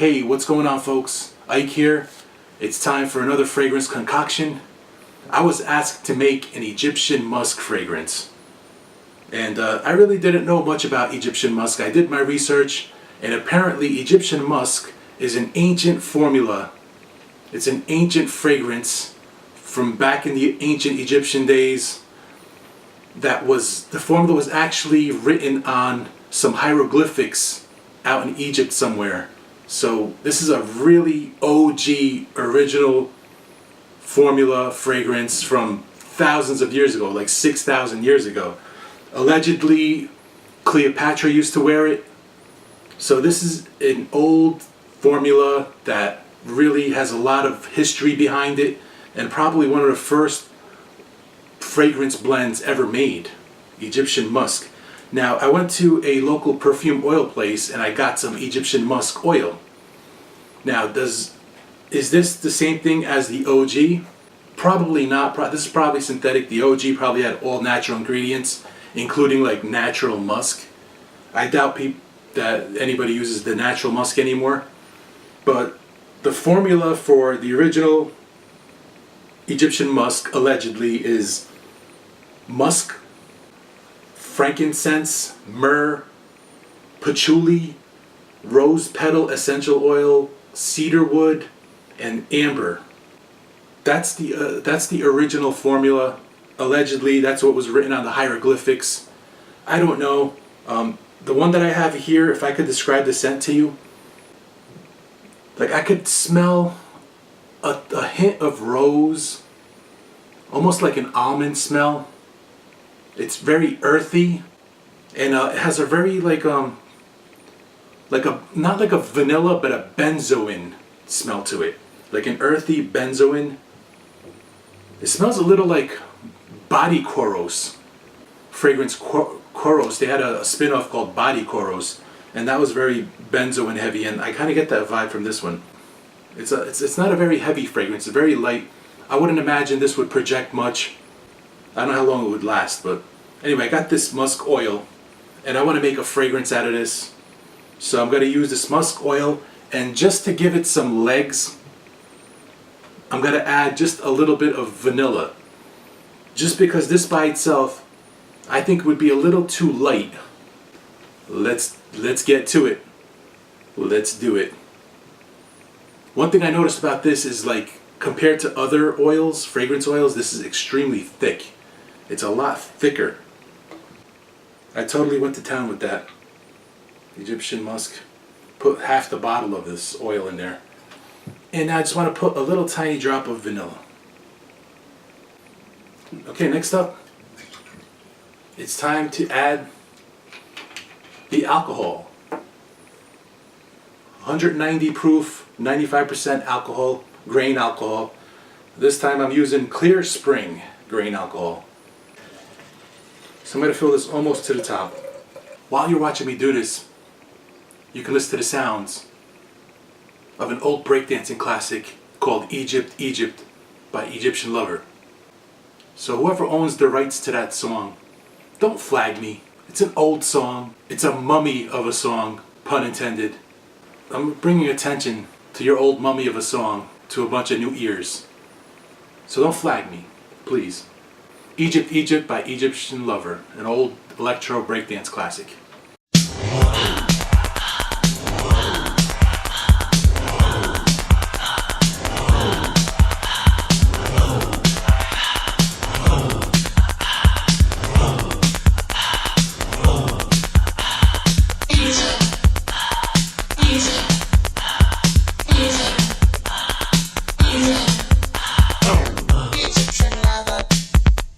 Hey, what's going on, folks? Ike here. It's time for another fragrance concoction. I was asked to make an Egyptian musk fragrance. And I really didn't know much about Egyptian musk. I did my research, and apparently Egyptian musk is an ancient formula. It's an ancient fragrance from back in the ancient Egyptian days. The formula was actually written on some hieroglyphics out in Egypt somewhere. So this is a really OG original formula fragrance from thousands of years ago, like 6,000 years ago. Allegedly, Cleopatra used to wear it. So this is an old formula that really has a lot of history behind it, and probably one of the first fragrance blends ever made, Egyptian musk. Now, I went to a local perfume oil place and I got some Egyptian musk oil. Now, is this the same thing as the OG? Probably not. This is probably synthetic. The OG probably had all natural ingredients, including like natural musk. I doubt that anybody uses the natural musk anymore. But the formula for the original Egyptian musk allegedly is musk, frankincense, myrrh, patchouli, rose petal essential oil, cedar wood, and amber. That's the original formula. Allegedly, that's what was written on the hieroglyphics. I don't know. The one that I have here, if I could describe the scent to you, like I could smell a hint of rose, almost like an almond smell. It's very earthy, and it has a very not like a vanilla, but a benzoin smell to it, like an earthy benzoin. It smells a little like Body Koros, fragrance Koros. They had a spin-off called Body Koros, and that was very benzoin heavy, and I kind of get that vibe from this one. It's not a very heavy fragrance. It's very light. I wouldn't imagine this would project much. I don't know how long it would last, but anyway, I got this musk oil, and I want to make a fragrance out of this. So I'm going to use this musk oil, and just to give it some legs, I'm going to add just a little bit of vanilla. Just because this by itself, I think would be a little too light. Let's get to it. Let's do it. One thing I noticed about this is, like, compared to other oils, fragrance oils, this is extremely thick. It's a lot thicker. I totally went to town with that. Egyptian musk. Put half the bottle of this oil in there. And I just want to put a little tiny drop of vanilla. Okay, next up, it's time to add the alcohol. 190 proof, 95% alcohol, grain alcohol. This time I'm using Clear Spring grain alcohol. So I'm going to fill this almost to the top. While you're watching me do this, you can listen to the sounds of an old breakdancing classic called Egypt, Egypt by Egyptian Lover. So whoever owns the rights to that song, don't flag me. It's an old song. It's a mummy of a song, pun intended. I'm bringing attention to your old mummy of a song to a bunch of new ears. So don't flag me, please. Egypt, Egypt by Egyptian Lover, an old electro breakdance classic.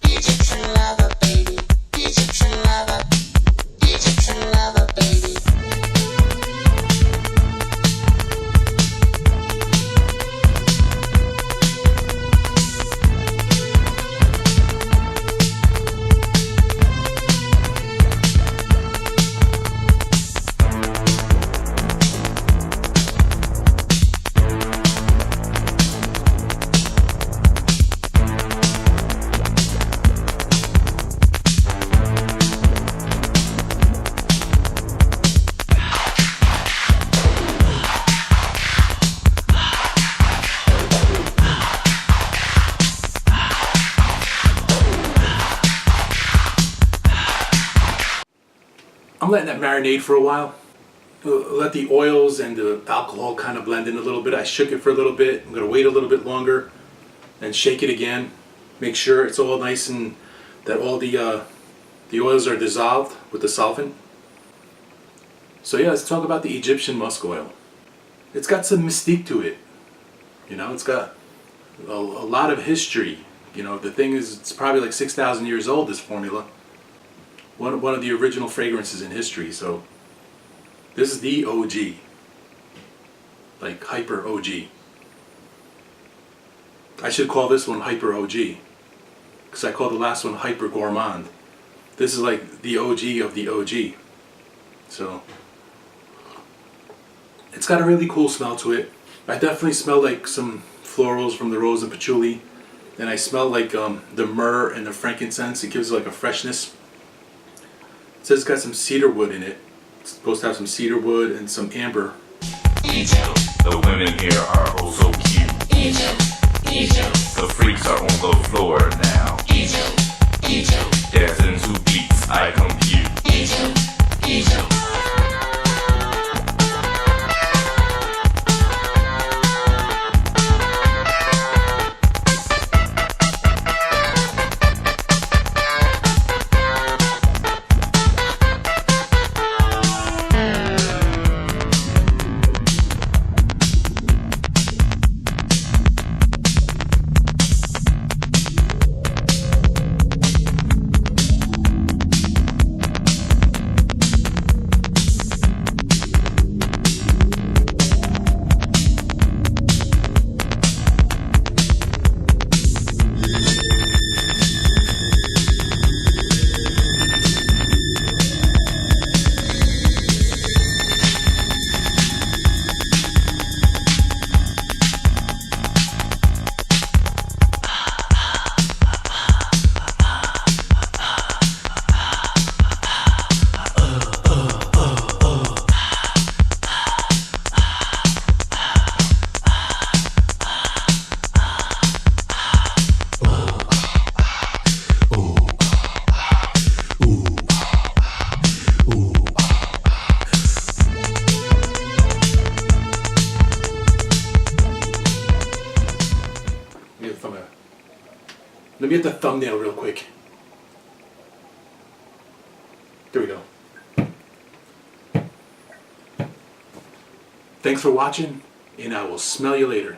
Egyptian lover, baby. Egyptian lover. Egyptian I'm letting that marinate for a while. Let the oils and the alcohol kind of blend in a little bit. I shook it for a little bit. I'm going to wait a little bit longer and shake it again. Make sure it's all nice and that all the oils are dissolved with the solvent. So yeah, let's talk about the Egyptian musk oil. It's got some mystique to it. You know, it's got a lot of history. You know, the thing is, it's probably like 6,000 years old, this formula. One of the original fragrances in history. So this is the OG. Like hyper OG. I should call this one hyper OG. Because I called the last one hyper gourmand. This is like the OG of the OG. So it's got a really cool smell to it. I definitely smell like some florals from the rose and patchouli. And I smell like the myrrh and the frankincense. It gives like a freshness. It says it's got some cedar wood in it. It's supposed to have some cedar wood and some amber. Egypt. The women here are oh so cute. Egypt. Egypt. The freaks are on the floor now. Egypt. Egypt. Dancing to beats I compute. Egypt. Egypt. Let me get the thumbnail real quick. There we go. Thanks for watching, and I will smell you later.